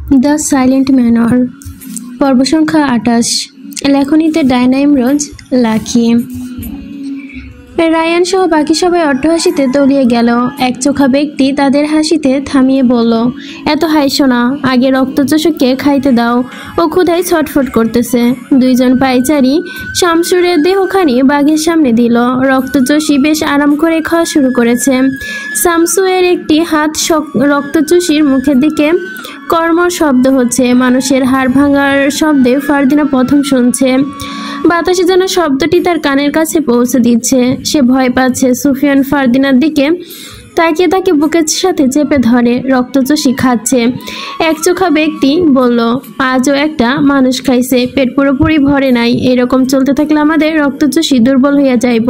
The silent manor, পর্ব সংখ্যা 28। লেখনীতে Diana Imroz, lucky. Ryan সহ বাকি সবাই অট্টহাসিতে তলিয়ে গেল। একচোখা ব্যক্তি তাদের হাসিতে থামিয়ে বলল, এত হাসো না, আগে রক্তচোষককে খাইতে দাও, ও ক্ষুধায় ছটফট করতেছে। দুইজন পায়চারি শামসুরের দেহখানি বাঘের সামনে দিল। রক্তচোষী বেশ আরাম করে খাওয়া শুরু করেছে। শামসুয়ের একটি হাত রক্তচোষীর মুখের দিকে কর্মর শব্দ হচ্ছে। মানুষের হাড় ভাঙার শব্দে ফারদিনা প্রথম শুনছে। বাতাসে যেন শব্দটি তার কানের কাছে পৌঁছে দিচ্ছে। সে ভয় পাচ্ছে। সুফিয়ান ফারদিনার দিকে তাকিয়ে তাকে বুকের সাথে চেপে ধরে। রক্তচোষী খাচ্ছে। একচোখা ব্যক্তি বলল, আজও একটা মানুষ খাইছে, পেট পুরোপুরি ভরে নাই। এরকম চলতে থাকলে আমাদের রক্তচোষী দুর্বল হইয়া যাইব।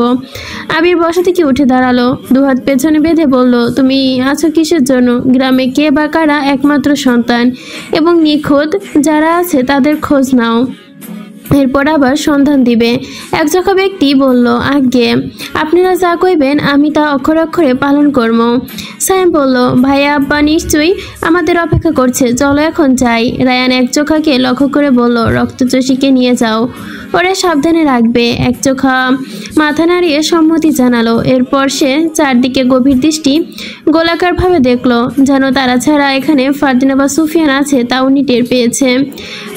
আবির বসা থেকে উঠে দাঁড়ালো, দুহাত পেছনে বেঁধে বলল, তুমি আছো কিসের জন্য? গ্রামে কে বা কারা একমাত্র সন্তান এবং নিখোঁজ যারা আছে তাদের খোঁজ নাও, এরপর আবার সন্ধান দিবে। একচোখা ব্যক্তি বলল, আজ্ঞে, আপনারা যা কইবেন আমি তা অক্ষরে অক্ষরে পালন করব। সায়েম বলল, ভাইয়া আব্বা নিশ্চয়ই আমাদের অপেক্ষা করছে, চলো এখন যাই। রায়ান একচোখাকে লক্ষ্য করে বলল, রক্তচোষীকে নিয়ে যাও, ওরা সাবধানে রাখবে। একচোখা মাথা নাড়িয়ে সম্মতি জানালো। এরপর সে চারদিকে গভীর দৃষ্টি গোলাকারভাবে দেখলো, যেন তারা ছাড়া এখানে ফারদিনা বা সুফিয়ান আছে তা উনি টের পেয়েছে।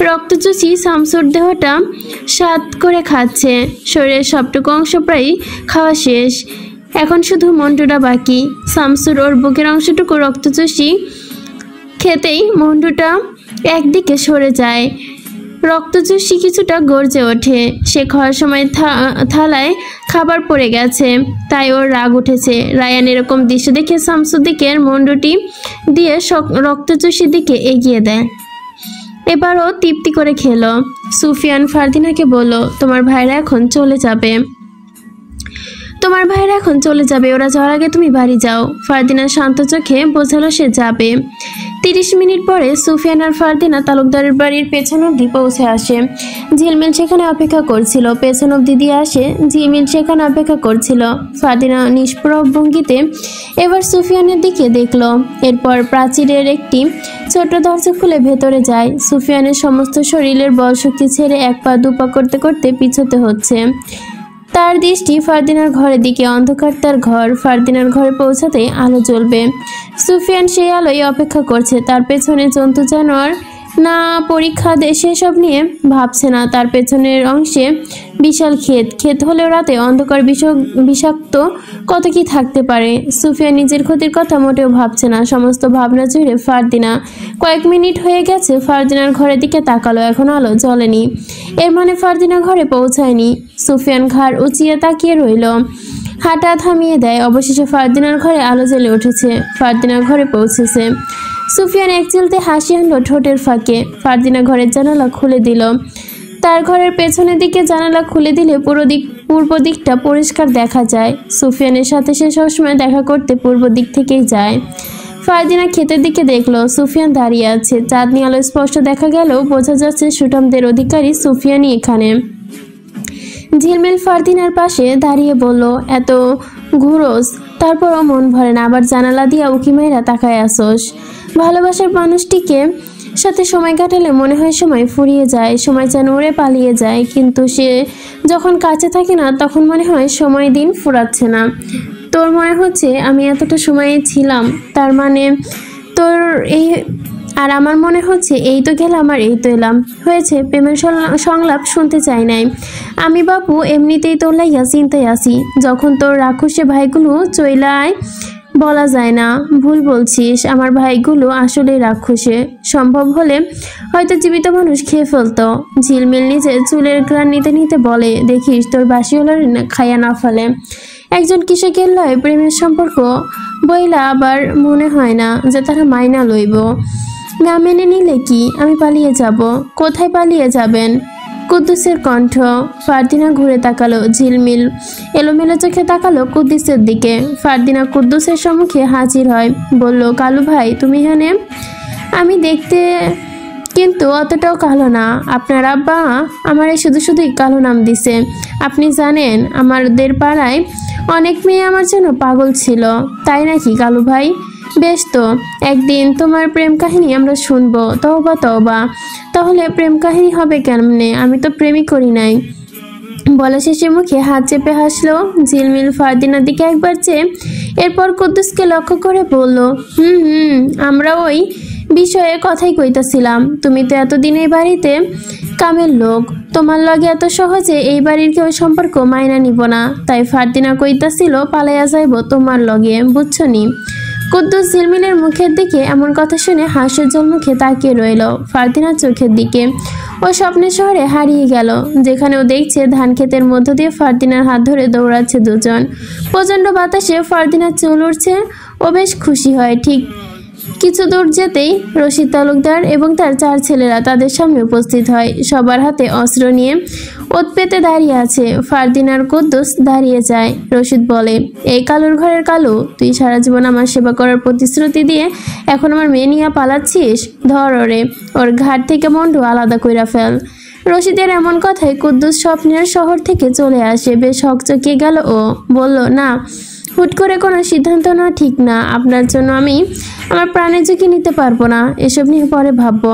রক্তচোষী শামসুর দেহটা স্বাদ করে খাচ্ছে। শরীরের সবটুকু অংশ প্রায় খাওয়া শেষ, এখন শুধু মন্টুটা বাকি। শামসুর ওর বুকের অংশটুকু রক্তচোষী খেতেই মন্টুটা একদিকে সরে যায়। রক্তচোষী কিছুটা গর্জে ওঠে। সে খাওয়ার সময় থালায় খাবার পড়ে গেছে, তাই ওর রাগ উঠেছে। রায়ান এরকম দৃশ্য দেখে শামসুর দিকের মন্ডুটি দিয়ে রক্তচোষীর দিকে এগিয়ে দেয়। এবারও তৃপ্তি করে খেলো। সুফিয়ান ফারদিনাকে বলল, তোমার ভাইরা এখন চলে যাবে, ওরা যাওয়ার আগে তুমি বাড়ি যাও। ফারদিনা শান্ত চোখে বোঝালো সে যাবে। 30 মিনিট পরে সুফিয়ান আর ফারদিনা তালুকদারের বাড়ির পেছন অবধি পৌঁছে আসে। ঝিলমিল সেখানে অপেক্ষা করছিল। পেছন অবধি দিয়ে আসে, ঝিলমিল সেখানে অপেক্ষা করছিল। ফারদিনা নিষ্প্রভ ভঙ্গিতে এবার সুফিয়ানের দিকে দেখল। এরপর প্রাচীরের একটি ছোট দরজা খুলে ভেতরে যায়। সুফিয়ানের সমস্ত শরীরের বল শক্তি ছেড়ে এক পা দুপা করতে করতে পিছোতে হচ্ছে। তার দৃষ্টি ফারদিনার ঘরের দিকে। অন্ধকার তার ঘর। ফারদিনার ঘরে পৌঁছাতে আলো জ্বলবে। সুফিয়ান সেই আলোয় অপেক্ষা করছে। তার পেছনে জন্তু জানোয়ার না পরীক্ষা সেসব নিয়ে ভাবছে না। তার পেছনের অংশে বিশাল ক্ষেত হলেও রাতে অন্ধকার বিষাক্ত কত কি থাকতে পারে। সুফিয়ান নিজের ক্ষতির কথা মোটেও ভাবছে না। সমস্ত ভাবনা জুড়ে ফারদিনা। কয়েক মিনিট হয়ে গেছে। ফারদিনার ঘরের দিকে তাকালো, এখন আলো জ্বলেনি। এর মানে ফারদিনা ঘরে পৌঁছায়নি। সুফিয়ান ঘাড় উঁচিয়ে তাকিয়ে রইল, হাঁটা থামিয়ে দেয়। অবশেষে ফারদিনার ঘরে আলো জ্বলে উঠেছে। ফারদিনার ঘরে পৌঁছেছে। সুফিয়ান এক চিলতে হাসি আনলো ঠোঁটের ফাঁকে। ফারদিনা ঘরের জানালা খুলে দিল। তার ঘরের পেছনের দিকে জানালা খুলে দিলে পূর্ব দিকটা পরিষ্কার দেখা যায়। সুফিয়ানের সাথে সে সবসময় দেখা করতে পূর্ব দিক থেকেই যায়। ফারদিনা ক্ষেতের দিকে দেখলো, সুফিয়ান দাঁড়িয়ে আছে। চাঁদনি আলো স্পষ্ট দেখা গেলেও বোঝা যাচ্ছে সুঠামদের অধিকারী সুফিয়ানই এখানে। ঝিলমিল ফারদিনার পাশে দাঁড়িয়ে বলল, এত ঘুরোস, তারপরও মন ভরে না, আবার জানালা দিয়া উকি মাইরা তাকায় আসোস। ভালোবাসার মানুষটিকে সাথে সময় কাটালে মনে হয় সময় ফুরিয়ে যায়, সময় যেন উড়ে পালিয়ে যায়। কিন্তু সে যখন কাছে থাকে না তখন মনে হয় সময় দিন ফুরাচ্ছে না। তোর মনে হচ্ছে আমি এতটা সময়ে ছিলাম, তার মানে তোর এই, আর আমার মনে হচ্ছে এই তো গেলাম আর এই তো এলাম। হয়েছে, প্রেমের সংলাপ শুনতে চাই নাই আমি বাপু, এমনিতেই তোর লাইয়া চিন্তায় আসি। যখন তোর রাক্ষসে ভাইগুলো চইলায় বলা যায় না, ভুল বলছিস, আমার ভাইগুলো আসলে রাক্ষসে। সম্ভব হলে হয়তো জীবিত মানুষ খেয়ে ফেলতো। ঝিলমিল নিজে চুলের ঘ্রাণ নিতে নিতে বলে, দেখিস তোর বাসিওয়ালার খাইয়া না ফেলে। একজন কৃষকের লয় প্রেমের সম্পর্ক বইলা আবার মনে হয় না যে তারা মাইনা লইব। না মেনে নিলে কি আমি পালিয়ে যাব? কোথায় পালিয়ে যাবেন? কুদ্দুসের কণ্ঠ। ফারদিনা ঘুরে তাকালো। ঝিলমিল এলোমেলো চোখে তাকালো কুদ্দুসের দিকে। ফারদিনা কুদ্দুসের সম্মুখে হাজির হয়, বলল, কালু ভাই তুমি এখানে? আমি দেখতে কিন্তু অতটাও কালো না। আপনার আব্বা আমারে শুধুই কালো নাম দিছে। আপনি জানেন আমাদের পাড়ায় অনেক মেয়ে আমার জন্য পাগল ছিল। তাই নাকি কালু ভাই? বেশ তো, একদিন তোমার প্রেম কাহিনী আমরা শুনবো। তওবা তওবা, তাহলে প্রেম কাহিনী হবে কেমনে? আমি তো প্রেমই করি নাই। বলা শেষে মুখে হাত চেপে হাসলো ঝিলমিল ফারদিনার দিকে একবার চেয়ে এরপর কুদ্দুসকে লক্ষ্য করে বলল, হুম, আমরা ওই বিষয়ে কথাই কইতাছিলাম। তুমি তো এতদিন এই বাড়িতে কামের লোক, তোমার লগে এত সহজে এই বাড়ির কেউ সম্পর্ক মাইনা নিব না। তাই ফারদিনা কইতাছিল পালাইয়া যাইব তোমার লগে, বুঝছো নি? কুদ্দুস ঝিলমিলের মুখের দিকে এমন কথা শুনে হাস্যোজ্জ্বল মুখে তাকিয়ে রইল ফারদিনার চোখের দিকে। ও স্বপ্নের শহরে হারিয়ে গেল, যেখানে ও দেখছে ধান ক্ষেতের মধ্য দিয়ে ফারদিনার হাত ধরে দৌড়াচ্ছে দুজন। প্রচণ্ড বাতাসে ফারদিনার চুল উঠছে। ও বেশ খুশি হয়। ঠিক কিছু দূর যেতেই রশিদ তালুকদার এবং তার 4 ছেলেরা তাদের সামনে উপস্থিত হয়। সবার হাতে অস্ত্র নিয়ে ওত পেতে দাঁড়িয়ে আছে। ফারদিনার কুদ্দুস দাঁড়িয়ে যায়। রশিদ বলে, এই কালুর ঘরের কালু, তুই সারা জীবন আমার সেবা করার প্রতিশ্রুতি দিয়ে এখন আমার মেয়ে নিয়ে পালাচ্ছিস? ধর ওরে, ওর ঘাট থেকে মন্ডু আলাদা কইরা ফেল। রশিদের এমন কথায় কুদ্দুস স্বপ্নের শহর থেকে চলে আসে। বেশ হকচকিয়ে গেল ও। বলল, না, হুট করে কোনো সিদ্ধান্ত নেওয়া ঠিক না। আপনার জন্য আমি আমার প্রাণের ঝুঁকি নিতে পারবো না। এসব নিয়ে পরে ভাববো।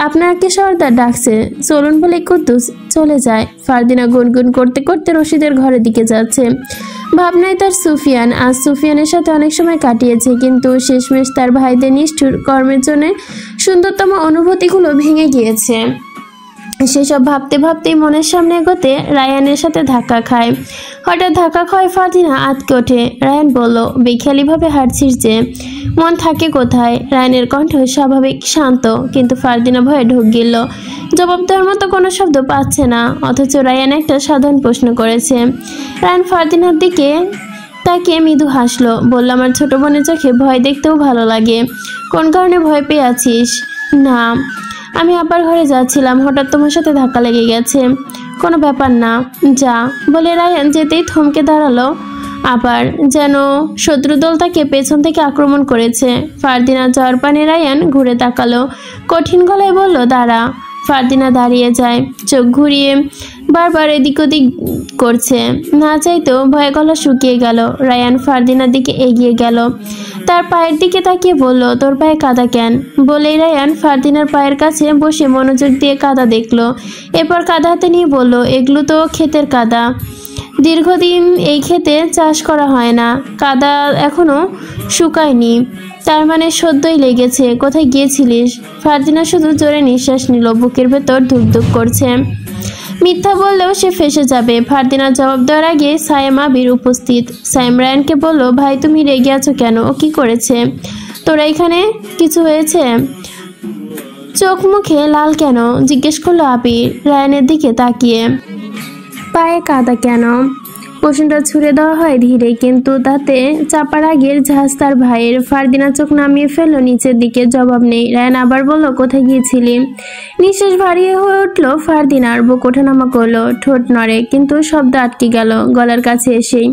আপনাকে সর্দার ডাকছে, চলুন বলে কুদ্দুস চলে যায়। ফারদিনা গুনগুন করতে করতে রশিদের ঘরের দিকে যাচ্ছে। ভাবনায় তার সুফিয়ান। আজ সুফিয়ানের সাথে অনেক সময় কাটিয়েছে, কিন্তু শেষমেশ তার ভাইদের নিষ্ঠুর কর্মের জন্য সুন্দরতম অনুভূতিগুলো ভেঙে গিয়েছে। সেসব ভাবতে ভাবতেই মনের সামনে এগোতে রায়ানের সাথে ধাক্কা খায়। হঠাৎ ধাক্কা খায় ফারদিনা আঁতকে ওঠে। রায়ান বলল, বেখেয়ালিভাবে হাঁটছিস যে, মন থাকে কোথায়? রায়ানের কণ্ঠ স্বাভাবিক শান্ত, কিন্তু ফারদিনা ভয়ে ঢুক গেল। জবাব দেওয়ার মতো কোনো শব্দ পাচ্ছে না, অথচ রায়ান একটা সাধারণ প্রশ্ন করেছে। রায়ান ফারদিনার দিকে তাকে মৃদু হাসলো। বলল, আমার ছোট বোনের চোখে ভয় দেখতেও ভালো লাগে। কোন কারণে ভয় পেয়ে আছিস? না, আমি আপার ঘরে যাচ্ছিলাম, হঠাৎ তোমার সাথে ধাক্কা লেগে গেছে। কোনো ব্যাপার না, যা। বলে রায়ান যেতেই থমকে দাঁড়ালো। আবার যেন শত্রুদল তাকে পেছন থেকে আক্রমণ করেছে। ফারদিনা যাওয়ার পানে রায়ান ঘুরে তাকালো। কঠিন গলায় বলল, দাঁড়া। ফারদিনা দাঁড়িয়ে যায়, চোখ ঘুরিয়ে বারবার এদিক ওদিক করছে। না চাইতেও ভয়ে গলা শুকিয়ে গেল। রায়ান ফারদিনার দিকে এগিয়ে গেল। তার পায়ের দিকে তাকিয়ে বলল, তোর পায়ে কাদা কেন? বলেই রায়ান ফারদিনার পায়ের কাছে বসে মনোযোগ দিয়ে কাদা দেখলো। এরপর কাদা হাতে নিয়ে বলল, এগুলো তো ক্ষেতের কাদা। দীর্ঘদিন এই ক্ষেতে চাষ করা হয় না, কাদা এখনো শুকায়নি, তার মানে সদ্যই লেগেছে। কোথায় গিয়েছিলিস? ফারদিনা শুধু জোরে নিঃশ্বাস নিল, বুকের ভেতর ধুকধুক করছে। মিথ্যা বললেও সে ফেঁসে যাবে। ফারদিনা জবাব দেওয়ার আগে সায়েম আবির উপস্থিত। সায়েম রায়ানকে বলল, ভাই তুমি রেগে আছো কেন? ও কি করেছে? তোরা এখানে কিছু হয়েছে? চোখ মুখে লাল কেন? জিজ্ঞেস করলো আবির রায়ানের দিকে তাকিয়ে। পায়ে কাদা কেন? প্রশ্নটা ছুড়ে দেওয়া হয় ধীরে, কিন্তু তাতে চাপার আগের ঝাঁজ তার ভাইয়ের। ফারদিনা চোখ নামিয়ে ফেললো নিচের দিকে, জবাব নেই। রায়ান আবার বলল, কোথায় গিয়েছিলি? নিঃশ্বাস ভারী হয়ে উঠলো ফারদিনার, বুক ওঠানামা করলো, ঠোঁট নড়ে, কিন্তু শব্দ আটকে গেল গলার কাছে এসেই।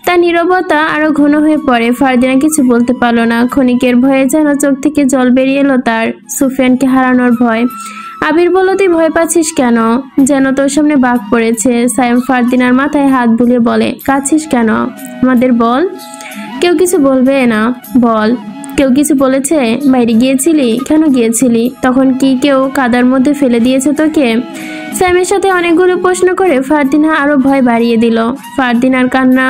তার নীরবতা আরো ঘন হয়ে পড়ে। ফারদিনা কিছু বলতে পারলো না। ক্ষণিকের ভয়ে যেন চোখ থেকে জল বেরিয়ে এলো তার। সুফিয়ানকে হারানোর ভয়। আবির বলল, তুই ভয় পাচ্ছিস কেন? যেন তোর সামনে বাঘ পড়েছে। সায়েম ফারদিনার মাথায় হাত বুলিয়ে বলে, কাঁদছিস কেন? আমাদের বল। কেউ কিছু বলবে না? বল। কেউ কিছু বলেছে? বাইরে গিয়েছিলি? কেন গিয়েছিলি? তখন কি কেউ কাদার মধ্যে ফেলে দিয়েছে তোকে? সায়েমের সাথে অনেকগুলো প্রশ্ন করে ফারদিনা আরো ভয় বাড়িয়ে দিল। ফারদিনার কান্না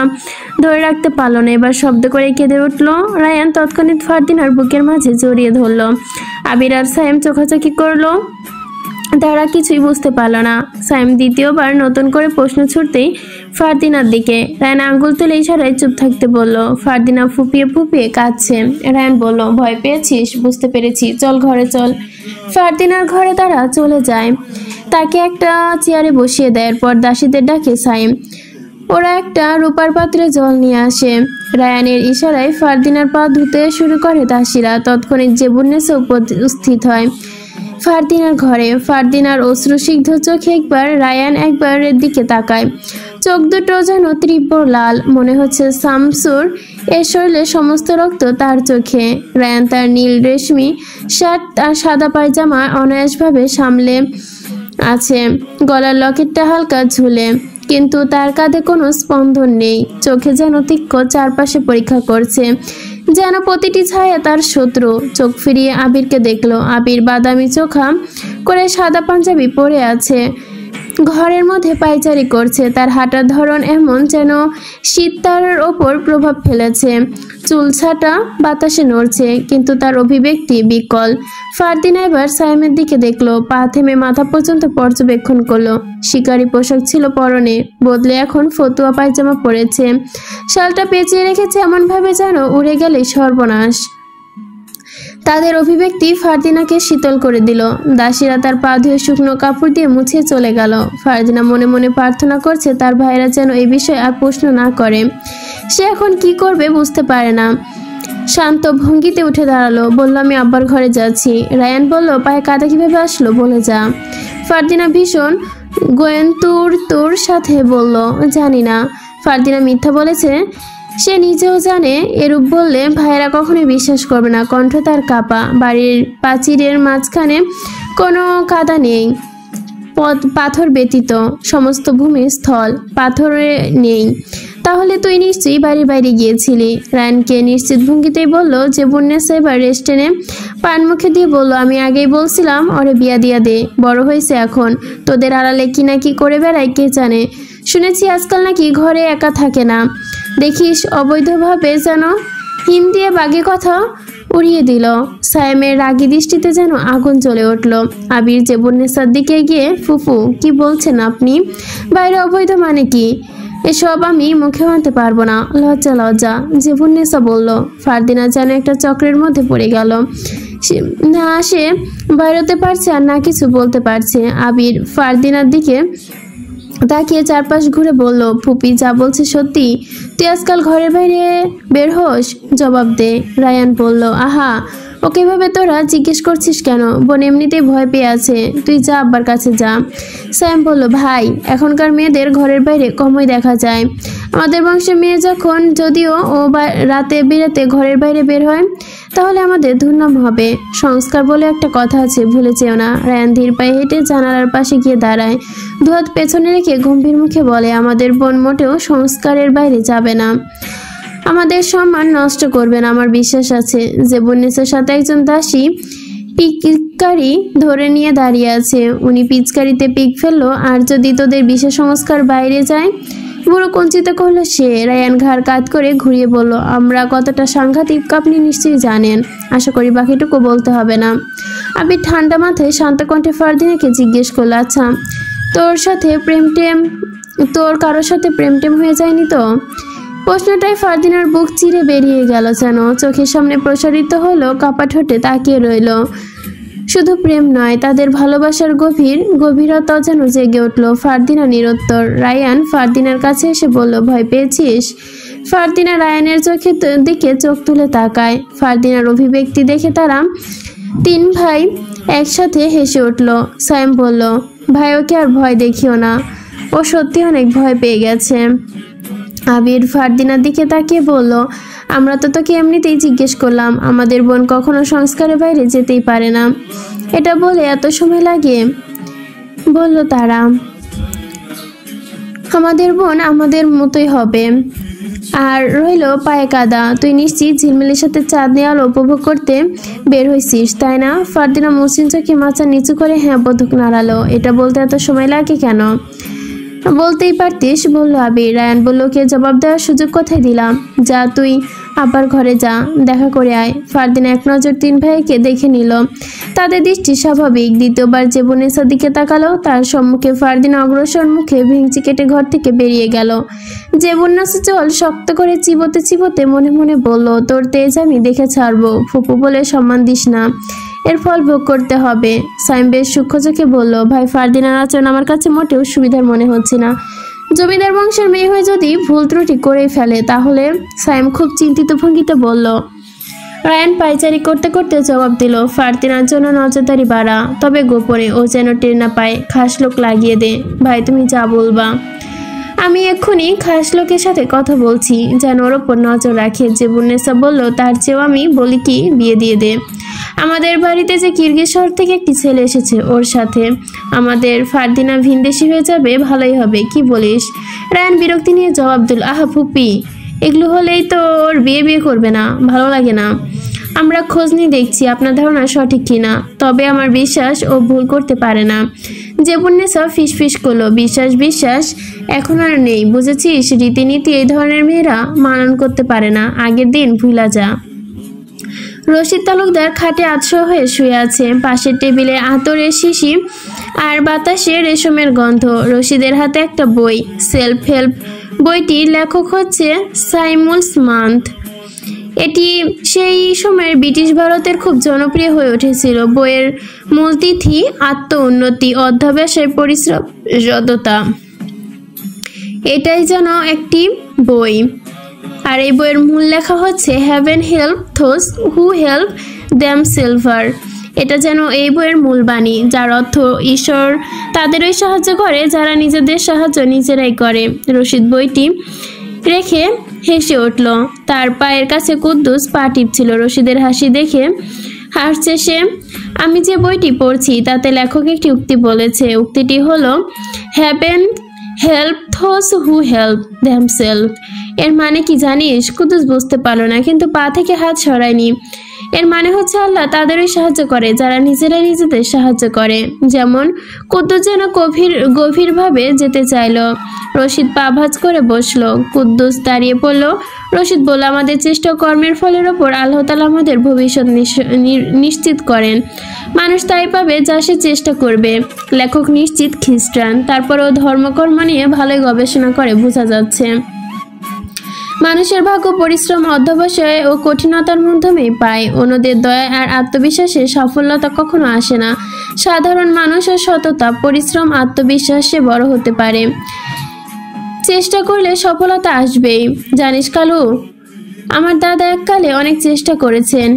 ধরে রাখতে পারল না, এবার শব্দ করে কেঁদে উঠল। রায়ান তৎক্ষণাৎ ফারদিনার বুকের মাঝে জড়িয়ে ধরল। আবির আর সায়েম চোখাচোখি করলো। তারা কিছুই বুঝতে পারল না। সায়েম দ্বিতীয়বার নতুন করে প্রশ্ন ছুড়তেই ফারদিনার দিকে রায়ান আঙ্গুল তুলে ইশারায় চুপ থাকতে বলল। ফারদিনা ফুপিয়ে ফুপিয়ে কাঁদছে। রায়ান বলল, ভয় পেয়েছিস? বুঝতে পেরেছি, চল ঘরে চল। ফারদিনার ঘরে তারা চলে যায়। তাকে একটা চেয়ারে বসিয়ে দেয়। এরপর দাসীদের ডাকে সায়েম। ওরা একটা রূপার পাত্রে জল নিয়ে আসে। রায়ানের ইশারায় ফারদিনার পা ধুতে শুরু করে দাসীরা। তৎক্ষণাৎ জেবুন্নেসা উপস্থিত হয় ফারদিনার ঘরে। ফারদিনার অশ্রুসিগ্ধ চোখে একবার রায়ান একবারের দিকে তাকায়। চোখ দুটো যেন তীব্র লাল। মনে হচ্ছে শামসুর এর শরীরে সমস্ত রক্ত তার চোখে। রায়ান তার নীল রেশমি শার্ট আর সাদা পায়জামা অনায়াসভাবে সামলে আছে। গলার লকেটটা হালকা ঝুলে, কিন্তু তার কাঁধে কোনো স্পন্দন নেই। চোখে যেন তীক্ষ্ণ চারপাশে পরীক্ষা করছে। যেন প্রতিটি ছায়া তার শত্রু। চোখ ফিরিয়ে আবিরকে দেখলো। আবির বাদামি চোখা করে সাদা পাঞ্জাবি পরে আছে, ঘরের মধ্যে পায়চারি করছে। তার হাঁটার ধরন এমন যেন শীত তার ওপর প্রভাব ফেলেছে। চুল ছাটা বাতাসে নড়ছে, কিন্তু তার অভিব্যক্তি বিকল। ফারদিনা এবার সাইমের দিকে দেখলো, পা থেমে মাথা পর্যন্ত পর্যবেক্ষণ করলো। শিকারি পোশাক ছিল পরনে, বদলে এখন ফতুয়া পায়জামা পরেছে। শালটা পেঁচিয়ে রেখেছে এমনভাবে যেন উড়ে গেলে সর্বনাশ। তাদের অভিব্যক্তি ফারদিনাকে শীতল করে দিল। দাসীরা তার পা ধুয়ে শুকনো কাপড় দিয়ে মুছিয়ে চলে গেল। ফারদিনা মনে মনে প্রার্থনা করছে তার ভাইরা যেন এই বিষয়ে আর প্রশ্ন না করে। সে এখন কি করবে বুঝতে পারে না। শান্ত ভঙ্গিতে উঠে দাঁড়ালো, বলল আমি আব্বার ঘরে যাচ্ছি। রায়ান বলল, পায়ে কাদা কিভাবে আসলো বলে যা। ফারদিনা ভীষণ গোয়েন্তুর সাথে বলল, জানি না। ফারদিনা মিথ্যা বলেছে সে নিজেও জানে। এরূপ বললে ভাইয়েরা কখনোই বিশ্বাস করবে না। কণ্ঠ তার কাপা। বাড়ির প্রাচীরের মাঝখানে কোনো কাদা নেই, পাথর ব্যতীত সমস্ত ভূমি স্থল, পাথরে নেই। তাহলে তুই নিশ্চয়ই বাড়ির বাইরে গিয়েছিলি। রায়ানকে নিশ্চিত ভঙ্গিতেই বলল যে বুন্নেসা এবার রেস্টেনে পান মুখে দিয়ে বলল, আমি আগেই বলছিলাম ওরে বিয়া দিয়া দে, বড় হয়েছে এখন। তোদের আড়ালে কি না কি করে বেড়ায় কে জানে। শুনেছি আজকাল নাকি ঘরে একা থাকে না। দেখিস অবৈধভাবে যেন হিম দিয়ে বাগে কথা উড়িয়ে দিল। সায়েমের রাগী দৃষ্টিতে যেন আগুন জ্বলে উঠল। আবির জেবুন্নেসার দিকে গিয়ে, ফুফু কি বলছেন আপনি? বাইরে অবৈধ মানে কি? এসব আমি মুখে আনতে পারবো না, লজ্জা লজ্জা। জেবুন্নেসা বলল। ফারদিনা যেন একটা চক্রের মধ্যে পড়ে গেল। না সে বাইরতে পারছে আর না কিছু বলতে পারছে। আবির ফারদিনার দিকে তাকিয়ে চারপাশ ঘুরে বলল, ফুপি যা বলছে সত্যি? তুই আজকাল ঘরের বাইরে বের হোস? জবাব দে। রায়ান বলল, আহা ওকে ভাবে তোরা জিজ্ঞেস করছিস কেন? বোন এমনিতেই ভয় পেয়ে আছে, তুই যা আব্বার কাছে যা। স্যাম বলল, ভাই এখনকার মেয়েদের ঘরের বাইরে কমই দেখা যায়। আমাদের বংশের মেয়ে যখন যদিও ও রাতে বিরাতে ঘরের বাইরে বের হয় তাহলে আমাদের দুর্নাম হবে। সংস্কার বলে একটা কথা আছে, ভুলে যেও না। রায়ান ধীর পায়ে হেঁটে জানালার পাশে গিয়ে দাঁড়ায়। দুহাত পেছনে রেখে গম্ভীর মুখে বলে, আমাদের বোন মোটেও সংস্কারের বাইরে যাবে না। আমাদের সম্মান নষ্ট করবে না, আমার বিশ্বাস আছে। যে বুন্নেসার সাথে একজন দাসী পিচকারি ধরে নিয়ে দাঁড়িয়ে আছে। উনি পিচকারিতে পিক ফেললো, আর যদি তোদের বিশেষ সংস্কার বাইরে যায়? বুড়ো কঞ্চিত করলো সে। রায়ান ঘাড় কাত করে ঘুরিয়ে বলল, আমরা কতটা সাংঘাতিক আপনি নিশ্চয়ই জানেন, আশা করি বাকিটুকু বলতে হবে না। আবির ঠান্ডা মাথায় শান্ত কণ্ঠে ফারদিনাকে জিজ্ঞেস করলো, আচ্ছা তোর কারোর সাথে প্রেম টেম হয়ে যায়নি তো? প্রশ্নটাই ফারদিনার বুক চিরে বেরিয়ে গেল যেন। চোখের সামনে প্রসারিত হলো, কাপা ঠোঁটে তাকিয়ে রইল। শুধু প্রেম নয়, তাদের ভালোবাসার গভীরতা যেন জেগে উঠল। ফারদিনা নিরুত্তর। রায়ান ফারদিনার কাছে এসে বলল, ভয় পেয়েছিস? ফারদিনা রায়ানের চোখের দিকে চোখ তুলে তাকায়। ফারদিনার অভিব্যক্তি দেখে তারা তিন ভাই একসাথে হেসে উঠল। সায়েম বলল, ভাই ওকে আর ভয় দেখিও না, ও সত্যি অনেক ভয় পেয়ে গেছে। আবির ফারদিনার দিকে তাকিয়ে বলল, আমরা তো তোকে এমনিতেই জিজ্ঞেস করলাম, আমাদের বোন কখনো সংস্কারের বাইরে যেতেই পারে না। এটা বলে এত সময় লাগে? বলল তারা, আমাদের বোন আমাদের মতোই হবে। আর রইল পায়ে কাদা, তুই নিশ্চিত ঝিলমিলের সাথে চাঁদনি আলো উপভোগ করতে বের হয়েছিস তাই না? ফারদিনা মসৃণ চোখে মাথা নিচু করে হ্যাঁ বোধক নাড়ালো। এটা বলতে এত সময় লাগে কেন? বলতেই পারতিস, বলল আবির। রায়ান বলল, কে জবাব দেওয়ার সুযোগ কোথায় দিলাম? যা তুই আব্বার ঘরে যা, দেখা করে আয়। ফারদিনা এক নজর তিন ভাইকে দেখে নিল। তাদের দৃষ্টি স্বাভাবিক। দ্বিতীয়বার যে বুন্নেসার দিকে তাকালো, তার সম্মুখে ফারদিনা অগ্রসর মুখে ভেঙচি কেটে ঘর থেকে বেরিয়ে গেল। যে বুন্নেসা চল শক্ত করে চিবোতে চিবোতে মনে মনে বলল, তোর তেজ আমি দেখে ছাড়বো। ফুপু বলে সম্মান দিস না, এর ফল ভোগ করতে হবে। সাইম বেশ সূক্ষ্ম চোখে বলল, ভাই ফারদিনার আচরণ আমার কাছে মোটেও সুবিধার মনে হচ্ছে না। জমিদার বংশের মেয়ে হয়ে যদি ভুল ত্রুটি করে ফেলে তাহলে? সাইম খুব চিন্তিত ভঙ্গিতে বলল। রায়ান পায়চারি করতে করতে জবাব দিল, ফারদিনার জন্য নজরদারি বাড়া, তবে গোপনে, ও যেন টের না পায়। খাস লোক লাগিয়ে দে। ভাই তুমি যা বলবা। আমি এক্ষুনি খাস লোকের সাথে কথা বলছি, যেন ওর ওপর নজর রাখে। যে বুন্নেসা বলল, তার চেয়েও আমি বলি কি বিয়ে দিয়ে দে। আমাদের বাড়িতে যে কিরগিজ শহর থেকে একটি ছেলে এসেছে, ওর সাথে আমাদের ফারদিনা ভিনদেশি হয়ে যাবে, ভালোই হবে, কি বলিস? রায়ান বিরক্তি নিয়ে জবাব দিল, আহা ফুপি, এগুলো হলেই তো ওর বিয়ে করবে না, ভালো লাগে না। আমরা খোঁজ নিয়ে দেখছি আপনার ধারণা সঠিক কিনা, তবে আমার বিশ্বাস ও ভুল করতে পারে না। জেবুন্নেসা ফিসফিস করলো, বিশ্বাস এখন আর নেই, বুঝেছিস? রীতিনীতি এই ধরনের মেয়েরা মানন করতে পারে না, আগের দিন ভুলা যা। রশিদ তালুকদার খাটে আতশো হয়ে শুয়ে আছে, পাশের টেবিলে আতরের শিশি আর বাতাসে রেশমের গন্ধ। রশিদের হাতে একটা বই, সেলফ হেল্প বইটির লেখক হচ্ছে সাইমুল স্মান্থ। এটি সেই সময়ের ব্রিটিশ ভারতের খুব জনপ্রিয় হয়ে উঠেছিল। বইয়ের মূল তিথি আত্ম উন্নতি, অধ্যাবসায়, পরিশ্রম, সততা। এটাই যেন একটি বই। আর এই বইয়ের মূল লেখা হচ্ছে heaven helps those who help themselves. এটা যেন এই বইয়ের মূল বাণী, যার অর্থ ঈশ্বর তাদেরই সাহায্য করে যারা নিজেদের সাহায্য নিজেরাই করে। রশিদ বইটি রেখে হেসে উঠল। তার পায়ের কাছে কুদ্দুস পা টিপছিল। রশিদের হাসি দেখে হাসছে সে। আমি যে বইটি পড়ছি তাতে লেখক একটি উক্তি বলেছে। উক্তিটি হলো heaven helps those who help themselves. এর মানে কি জানিস? কুদ্দুস বুঝতে পারলো না, কিন্তু পা থেকে হাত সরায়নি। এর মানে হচ্ছে আল্লাহ তাদেরই সাহায্য করে যারা নিজেরাই নিজেদের সাহায্য করে। যেমন কুদ্দুস যেন গভীরভাবে যেতে চাইল। রশিদ পা ভাঁজ করে বসলো। কুদ্দুস দাঁড়িয়ে পড়ল। রশিদ বলল, আমাদের চেষ্টা কর্মের ফলের ওপর আল্লাহ তাআলা আমাদের ভবিষ্যৎ নিশ্চিত করেন। মানুষ তাই পাবে যা সে চেষ্টা করবে। লেখক নিশ্চিত খ্রিস্টান, তারপরেও ধর্মকর্ম নিয়ে ভালোই গবেষণা করে বোঝা যাচ্ছে। মানুষের ভাগ্য পরিশ্রম, অধ্যবসায় ও কঠিনতার মাধ্যমেই পায়। অন্যদের দয়া আর আত্মবিশ্বাসে সফলতা কখনো আসে না। সাধারণ মানুষের সততা, পরিশ্রম, আত্মবিশ্বাসে বড় হতে পারে। চেষ্টা করলে সফলতা আসবেই। জানিস কালু, আমার দাদা এককালে অনেক চেষ্টা করেছেন,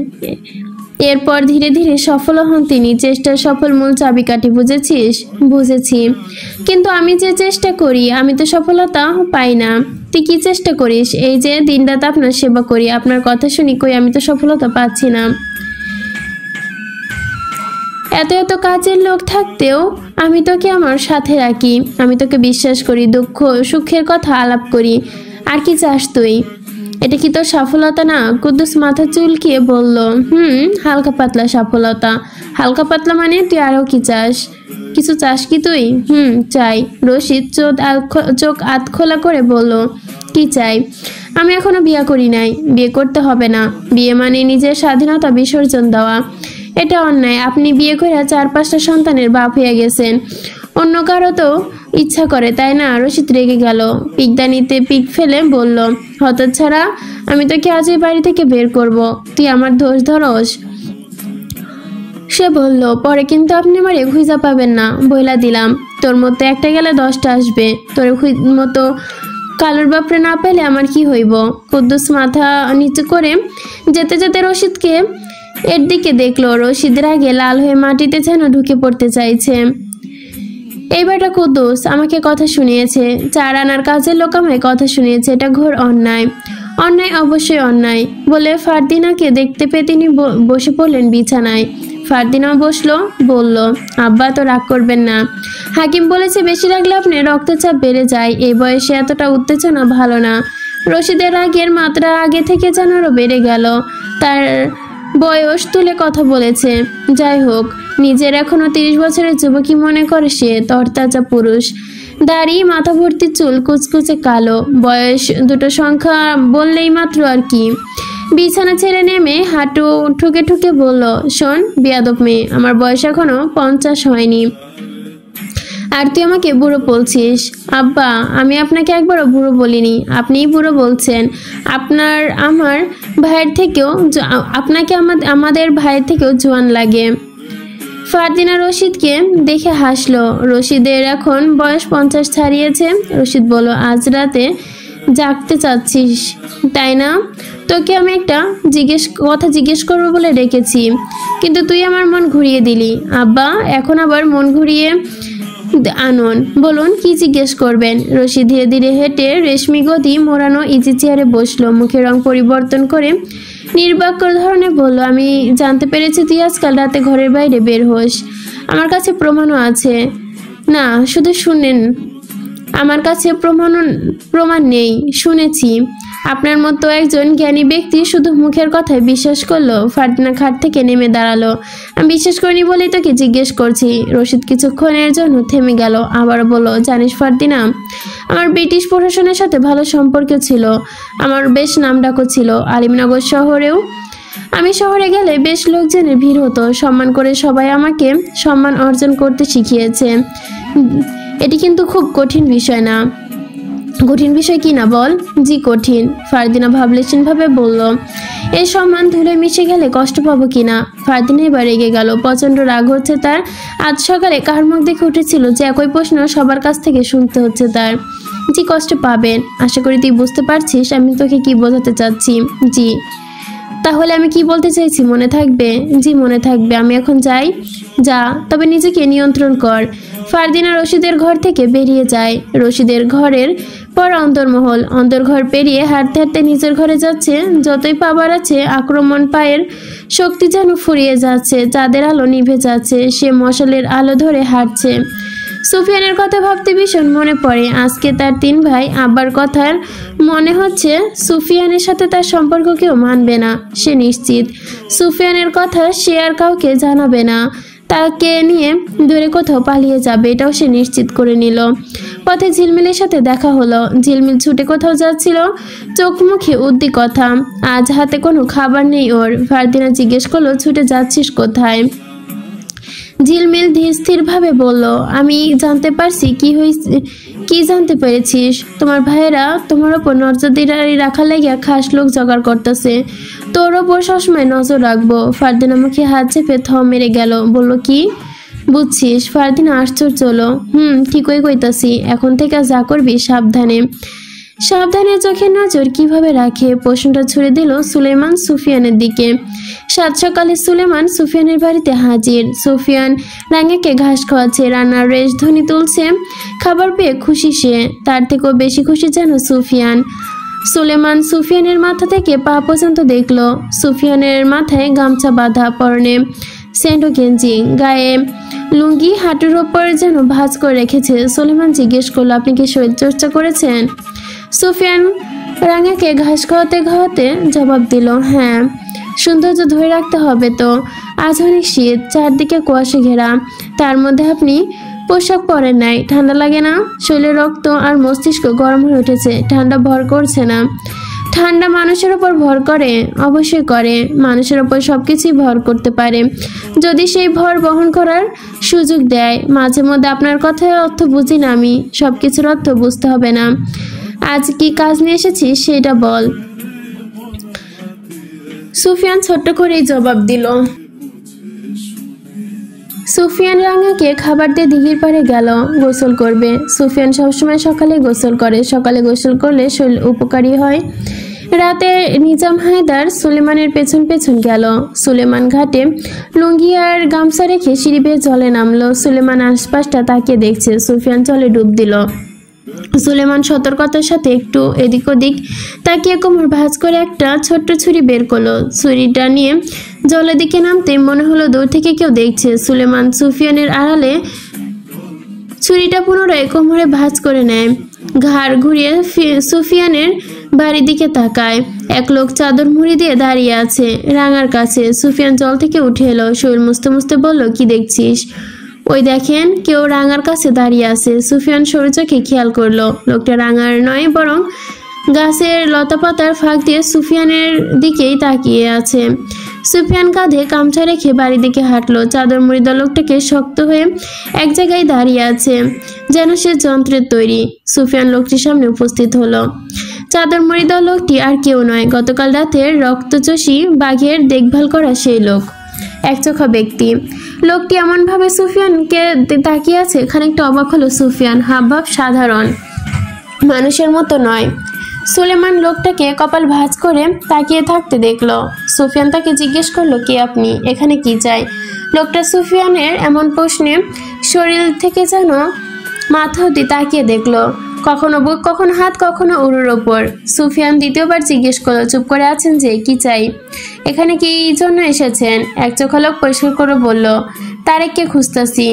এরপর ধীরে ধীরে সফল হন তিনি। চেষ্টার সফল মূল চাবিকাঠি, বুঝেছিস? বুঝেছি, কিন্তু আমি যে চেষ্টা করি আমি তো সফলতা পাই না। তুই কি চেষ্টা করিস? এই যে দিনরাত আপনার সেবা করি, আপনার কথা শুনি, কই আমি তো সফলতা পাচ্ছি না। এত কাজের লোক থাকতেও আমি তোকে আমার সাথে রাখি, আমি তোকে বিশ্বাস করি, দুঃখ সুখের কথা আলাপ করি। আর কি চাস তুই? এটা কি তোর সফলতা না? কুদ্দুস মাথা চুলকিয়ে বলল, হালকা পাতলা সফলতা। হালকা পাতলা মানে তুই আরও কি চাস? কিছু চাস কি তুই? চাই। রশিদ চোখ আধখোলা করে বলল, কি চাই? আমি এখনো বিয়ে করি নাই। বিয়ে করতে হবে না। বিয়ে মানে নিজের স্বাধীনতা বিসর্জন দেওয়া। এটা অন্যায়। আপনি বিয়ে করে 4-5টা সন্তানের বাপ হয়ে গেছেন। অন্য কারো তো ইচ্ছা করে, তাই না? রশিদ রেগে গেল। পিকদানিতে পিক ফেলে বলল, হতচ্ছাড়া, আমি তোকে আজই বাড়ি থেকে বের করব। তুই আমার দোষ ধরস? সে বলল, পরে কিন্তু আপনি আমারে খুঁজা পাবেন না, বইলা দিলাম। তোর মতো একটা গেলে 10টা আসবে। তোর মতো কালুর বাপরে না পেলে আমার কি হইব? কুদ্দুস মাথা নিচু করে যেতে যেতে রশিদকে এর দিকে দেখলো। রশিদের আগে লাল হয়ে মাটিতে যেন ঢুকে পড়তে চাইছে। এইবারটা কুদ্দুস আমাকে কথা শুনিয়েছে, 4 আনার কাজের লোক আমায় কথা শুনিয়েছে। এটা ঘোর অন্যায়। অন্যায়, অবশ্যই অন্যায় বলে ফারদিনাকে দেখতে পেয়ে তিনি বসে পড়লেন বিছানায়। ফারদিনাও বসলো, বলল, আব্বা তো রাগ করবেন না। হাকিম বলেছে বেশি রাগলে আপনার রক্তচাপ বেড়ে যায়। এই বয়সে এতটা উত্তেজনা ভালো না। রশিদের রাগের মাত্রা আগে থেকে যেন আরো বেড়ে গেল। তার বয়স তুলে কথা বলেছে। যাই হোক, নিজের এখনো 30 বছরের যুবকী মনে করে সে। তরতাজা পুরুষ, দাড়ি, মাথা ভর্তি চুল, কুচকুচে কালো। বয়স দুটো সংখ্যা বললেই মাত্র আর কি। বিছানা ছেড়ে নেমে হাঁটু ঠুকে ঠুকে বলল, শোন বেয়াদব মেয়ে, আমার বয়স এখনো 50 হয়নি, আর তুই আমাকে বুড়ো বলছিস। আব্বা, আমি আপনাকে একবারও বুড়ো বলিনি, আপনিই বুড়ো বলছেন। আমার ভাইয়ের থেকেও আপনাকে আমাদের ভাইয়ের থেকেও জোয়ান লাগে। ফারদিনা রশিদকে দেখে হাসলো। রশিদের এখন বয়স 50 ছাড়িয়েছে। রশিদ বলল, আজ রাতে জাগতে চাচ্ছিস তাই না? তোকে আমি একটা কথা জিজ্ঞেস করবো বলে ডেকেছি, কিন্তু তুই আমার মন ঘুরিয়ে দিলি। আব্বা, এখন আবার মন ঘুরিয়ে আনন, বলুন কি জিজ্ঞেস করবেন? রশিদ ধীরে ধীরে হেঁটে রেশমি গদি মোড়ানো ইজি চেয়ারে বসলো। মুখের রং পরিবর্তন করে নির্বাক ধরনের বলল, আমি জানতে পেরেছি তুই আজকাল রাতে ঘরের বাইরে বের হোস। আমার কাছে প্রমাণও আছে। না, শুধু শুনেন, আমার কাছে প্রমাণ নেই, শুনেছি। আপনার মতো একজন জ্ঞানী ব্যক্তি শুধু মুখের কথায় বিশ্বাস করলো। ফারদিনা খাট থেকে নেমে দাঁড়ালো। আমি বিশ্বাস করিনি বলেই তোকে জিজ্ঞেস করছি। রশিদ কিছুক্ষণের জন্য থেমে গেল, আবার বলল, জানিস ফারদিনা, আমার ব্রিটিশ প্রশাসনের সাথে ভালো সম্পর্ক ছিল, আমার বেশ নামডাকও ছিল আলিমনগর শহরেও। আমি শহরে গেলে বেশ লোকজনের ভিড় হতো, সম্মান করে সবাই আমাকে সম্মান অর্জন করতে শিখিয়েছে। এটি কিন্তু খুব কঠিন বিষয় না? কঠিন বিষয় কি না বল? জি কঠিন, ফারদিনা ভাবলেশীন ভাবে বলল। এই সম্মান ধুলে মিশে গেলে কষ্ট পাবো কিনা? ফারদিনা এবার রেগে গেল, প্রচন্ড রাগ হচ্ছে তার। আজ সকালে কার মুখ দেখে উঠেছিল যে একই প্রশ্ন সবার কাছ থেকে শুনতে হচ্ছে তার। জি কষ্ট পাবেন, আশা করি তুই বুঝতে পারছিস আমি তোকে কি বোঝাতে চাচ্ছি। জি, তাহলে আমি কি বলতে চাইছি মনে থাকবে? জি মনে থাকবে। আমি এখন যাই? যা, তবে নিজেকে নিয়ন্ত্রণ কর। ফারদিনা রশিদের ঘর থেকে বেরিয়ে যায়। রশিদের ঘরের পর অন্তর্মহল, অন্তর্ঘর পেরিয়ে হাঁটতে হাঁটতে নিজের ঘরে যাচ্ছে। যতই পা বাড়াচ্ছে আক্রমণ, পায়ের শক্তি যেন ফুরিয়ে যাচ্ছে, চাঁদের আলো নিভে যাচ্ছে, সে মশালের আলো ধরে হাঁটছে। সুফিয়ানের কথা ভাবতে ভীষণ মনে পড়ে। আজকে তার 3 ভাই, আব্বার কথার মনে হচ্ছে সুফিয়ানের সাথে তার সম্পর্ক কেউ মানবে না, সে নিশ্চিত। সুফিয়ানের কথা সে আর কাউকে জানাবে না, তাকে নিয়ে দূরে কোথাও পালিয়ে যাবে, এটাও সে নিশ্চিত করে নিল। পথে ঝিলমিলের সাথে দেখা হলো। ঝিলমিল ছুটে কোথাও যাচ্ছিল, চোখ মুখে উদ্বিগ্নতা। আজ হাতে কোনো খাবার নেই ওর। ফারদিনা জিজ্ঞেস করলো, ছুটে যাচ্ছিস কোথায়? ঝিলমিল ধীর ভাবে বলল, আমি জানতে পারছি কি হয়েছে। কি জানতে পেরেছিস? তোমার ভাইয়েরা তোমার ওপর নজরদারি রাখার লাগিয়া খাস লোক জোগাড় করতেছে, তোর ওপর সবসময় নজর রাখবো। ফারদিনা মুখে হাত চেপে থ মেরে গেল, বলল, কি বুঝছিস? ফারদিনা আশ্চর্য হলো। ঠিকই কইতাছি, এখন থেকে যা করবি সাবধানে। সাবধানে চোখের নজর কিভাবে রাখে? প্রশ্নটা ছুড়ে দিল সুলেমান সুফিয়ানের দিকে। সাত সকালে সুলেমান সুফিয়ানের বাড়িতে হাজির। সুফিয়ান রাঙাকে ঘাস খাওয়াচ্ছে, রান্নার রেশ ধ্বনি তুলছে। খাবার পেয়ে খুশি সে, তার থেকেও বেশি খুশি যেন সুফিয়ান। সুলেমান সুফিয়ানের মাথা থেকে পা পর্যন্ত দেখলো। সুফিয়ানের মাথায় গামছা বাঁধা, পরনে সেন্ডো গেঞ্জি, গায়ে লুঙ্গি, হাঁটুর ওপর যেন ভাঁজ করে রেখেছে। সুলেমান জিজ্ঞেস করলো, আপনি কি শরীর চর্চা করেছেন? সুফিয়ান রাঙাকে ঘাস খাওয়াতে খাওয়াতে জবাব দিল, হ্যাঁ। সৌন্দর্য ধরে রাখতে হবে তো, আজ অনেক শীত, চারদিকে কুয়াশা ঘেরা, তার মধ্যে আপনি পোশাক পরেন নাই, ঠান্ডা লাগে না? শরীরে রক্ত আর মস্তিষ্ক গরম হয়ে উঠেছে, ঠান্ডা ভর করছে না? ঠান্ডা মানুষের ওপর ভর করে, অবশ্যই করে। মানুষের ওপর সবকিছুই ভর করতে পারে যদি সেই ভর বহন করার সুযোগ দেয়। মাঝে মধ্যে আপনার কথার অর্থ বুঝি না আমি, সবকিছুর অর্থ বুঝতে হবে না। আজ কি কাজ নিয়ে এসেছিস সেটা বল। সুফিয়ান ছোট্ট করেই জবাব দিল। সুফিয়ান রাঙাকে খাবার দিয়ে দিঘির পাড়ে গেল, গোসল করবে। সুফিয়ান সবসময় সকালে গোসল করে, সকালে গোসল করলে শরীর উপকারী হয়। রাতে নিজাম হায়দার সুলেমানের পেছন পেছন গেল। সুলেমান ঘাটে লুঙ্গি আর গামছা রেখে সিঁড়ি বেয়ে জলে নামলো। সুলেমান আশপাশটা তাকিয়ে দেখছে। সুফিয়ান জলে ডুব দিল। সুলেমান সতর্কতার সাথে একটু এদিক ওদিক তাকিয়ে কোমর ভাঁজ করে একটা ছোট্ট ছুরি বের করলো। ছুরিটা নিয়ে জলের দিকে নামতে মনে হলো দূর থেকে কেউ দেখছে। সুলেমান সুফিয়ানের আড়ালে ছুরিটা পুনরায় কোমরে ভাঁজ করে নেয়। ঘাড় ঘুরিয়ে সুফিয়ানের বাড়ির দিকে তাকায়। এক লোক চাদর মুড়ি দিয়ে দাঁড়িয়ে আছে রাঙার কাছে। সুফিয়ান জল থেকে উঠে এলো, শরীর মুছতে মুছতে বলল, কি দেখছিস? ওই দেখেন, কেউ রাঙার কাছে দাঁড়িয়ে আছে। সুফিয়ান সরু চোখে খেয়াল করলো, লোকটা রাঙার নয় বরং গাছের লতাপাতার ফাঁক দিয়ে সুফিয়ানের দিকেই তাকিয়ে আছে। সুফিয়ান কাঁধে গামছা রেখে বাড়ির দিকে হাঁটলো। চাদর মুড়িদা লোকটাকে শক্ত হয়ে এক জায়গায় দাঁড়িয়ে আছে, যেন সে যন্ত্রের তৈরি। সুফিয়ান লোকটির সামনে উপস্থিত হলো। চাদর মুড়িদা লোকটি আর কেউ নয়, গতকাল রাতের রক্তচোষী বাঘের দেখভাল করা সেই লোক, একচোখা ব্যক্তি। লোকটি এমনভাবে সুফিয়ানকে তাকিয়ে আছে, খানিকটা অবাক হলো সুফিয়ান। হাবভাব সাধারণ মানুষের মতো নয়। সুলেমান লোকটাকে কপাল ভাঁজ করে তাকিয়ে থাকতে দেখলো। সুফিয়ান তাকে জিজ্ঞেস করলো, কে আপনি? এখানে কি চাই? লোকটা সুফিয়ানের এমন প্রশ্নে শরীর থেকে যেন মাথা অব্দি তাকিয়ে দেখলো, কখনো বুক, কখনো হাত, কখনো উরুর ওপর। সুফিয়ান দ্বিতীয়বার জিজ্ঞেস করলো, চুপ করে আছেন যে, কি চাই? এখানে কি জন্য এসেছেন? এক চোখা লোক পরিষ্কার করে বলল, তারেককে খুঁজতাছি।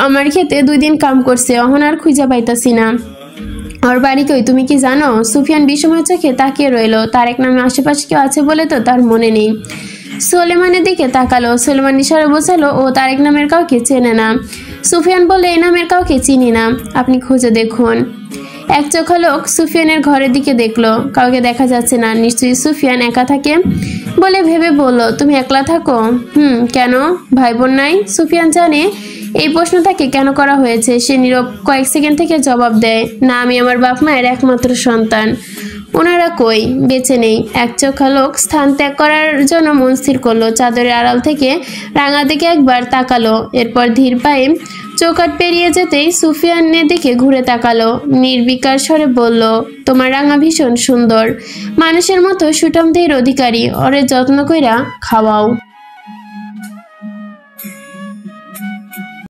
আমার খেতে 2 দিন কাম করছে, অহন আর খুঁজা পাইতাছি না। ওর বাড়ি কই তুমি কি জানো? সুফিয়ান বিষময় চোখে তাকিয়ে রইল। তারেক নামে আশেপাশে কেউ আছে বলে তো তার মনে নেই। সোলেমানের দিকে তাকালো। সোলেমান ইশারা বোঝালো ও তারেক নামের কাউকে চেনে না। সুফিয়ান বলে এই নামের কাউকে চিনি না, আপনি খুঁজে দেখুন। এক চোখা লোক সুফিয়ানের ঘরের দিকে দেখলো, কাউকে দেখা যাচ্ছে না। নিশ্চয়ই সুফিয়ান একা থাকে বলে ভেবে বলল, তুমি একলা থাকো? কেন, ভাই বোন নাই? সুফিয়ান জানে এই প্রশ্ন তাকে কেন করা হয়েছে। সে নীরব কয়েক সেকেন্ড থেকে জবাব দেয়, না, আমি আমার বাপ মায়ের একমাত্র সন্তান। ওনারা কই? বেঁচে নেই। এক চোখা লোক স্থান ত্যাগ করার জন্য মন স্থির করলো। চাদরের আড়াল থেকে রাঙা দিকে একবার তাকালো, এরপর ধীর পায়ে চৌকাঠ পেরিয়ে যেতেই সুফিয়ানের দিকে ঘুরে তাকালো। নির্বিকার স্বরে বলল, তোমার রাঙা ভীষণ সুন্দর, মানুষের মতো সুঠামদেহের অধিকারী, ওরে যত্ন কইরা খাওয়াও।